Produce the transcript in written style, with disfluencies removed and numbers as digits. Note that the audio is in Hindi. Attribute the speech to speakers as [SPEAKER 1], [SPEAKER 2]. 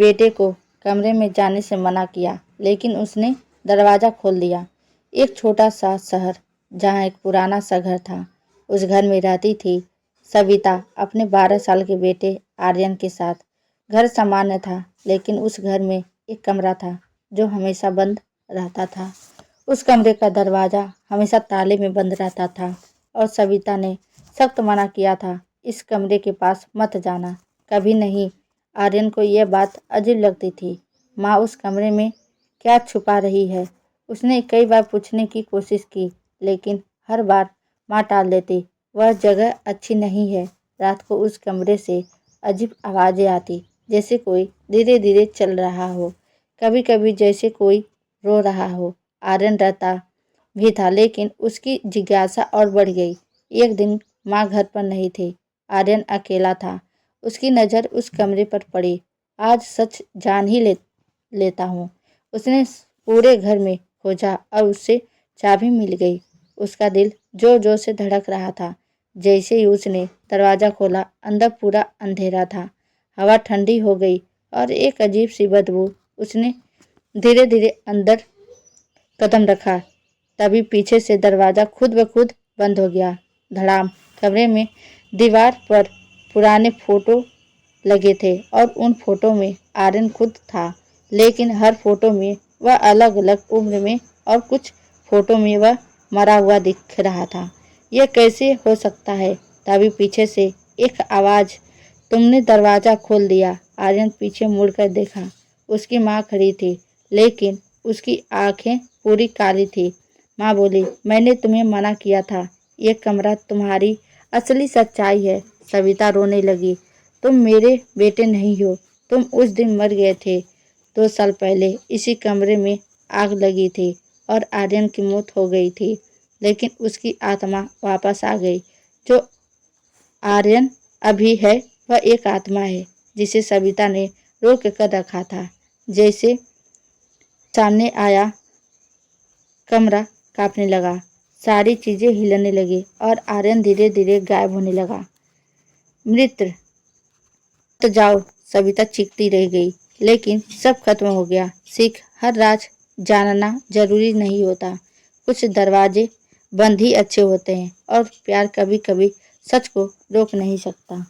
[SPEAKER 1] बेटे को कमरे में जाने से मना किया, लेकिन उसने दरवाज़ा खोल दिया। एक छोटा सा शहर जहाँ एक पुराना सा घर था, उस घर में रहती थी सविता अपने 12 साल के बेटे आर्यन के साथ। घर सामान्य था, लेकिन उस घर में एक कमरा था जो हमेशा बंद रहता था। उस कमरे का दरवाज़ा हमेशा ताले में बंद रहता था और सविता ने सख्त मना किया था, इस कमरे के पास मत जाना, कभी नहीं। आर्यन को यह बात अजीब लगती थी। माँ उस कमरे में क्या छुपा रही है? उसने कई बार पूछने की कोशिश की, लेकिन हर बार माँ टाल देती। वह जगह अच्छी नहीं है। रात को उस कमरे से अजीब आवाज़ें आती, जैसे कोई धीरे धीरे चल रहा हो, कभी कभी जैसे कोई रो रहा हो। आर्यन डरता भी था, लेकिन उसकी जिज्ञासा और बढ़ गई। एक दिन माँ घर पर नहीं थी, आर्यन अकेला था। उसकी नज़र उस कमरे पर पड़ी। आज सच जान ही लेता हूँ। उसने पूरे घर में खोजा और उससे चाबी मिल गई। उसका दिल जोर जोर से धड़क रहा था। जैसे ही उसने दरवाज़ा खोला, अंदर पूरा अंधेरा था। हवा ठंडी हो गई और एक अजीब सी बदबू। उसने धीरे धीरे अंदर कदम रखा, तभी पीछे से दरवाज़ा खुद ब खुद बंद हो गया। धड़ाम। कमरे में दीवार पर पुराने फोटो लगे थे और उन फोटो में आर्यन खुद था, लेकिन हर फोटो में वह अलग अलग उम्र में और कुछ फोटो में वह मरा हुआ दिख रहा था। यह कैसे हो सकता है? तभी पीछे से एक आवाज़, तुमने दरवाज़ा खोल दिया। आर्यन पीछे मुड़कर देखा। उसकी माँ खड़ी थी, लेकिन उसकी आंखें पूरी काली थी। माँ बोली, मैंने तुम्हें मना किया था, ये कमरा तुम्हारी असली सच्चाई है। सविता रोने लगी। तुम मेरे बेटे नहीं हो। तुम उस दिन मर गए थे। 2 साल पहले इसी कमरे में आग लगी थी और आर्यन की मौत हो गई थी, लेकिन उसकी आत्मा वापस आ गई। जो आर्यन अभी है वह एक आत्मा है जिसे सविता ने रोक कर रखा था। जैसे सामने आया, कमरा कांपने लगा, सारी चीजें हिलने लगी और आर्यन धीरे धीरे गायब होने लगा। मृत तो जाओ, सविता चीखती रह गई। लेकिन सब खत्म हो गया। सीख, हर राज जानना जरूरी नहीं होता। कुछ दरवाजे बंद ही अच्छे होते हैं और प्यार कभी कभी सच को रोक नहीं सकता।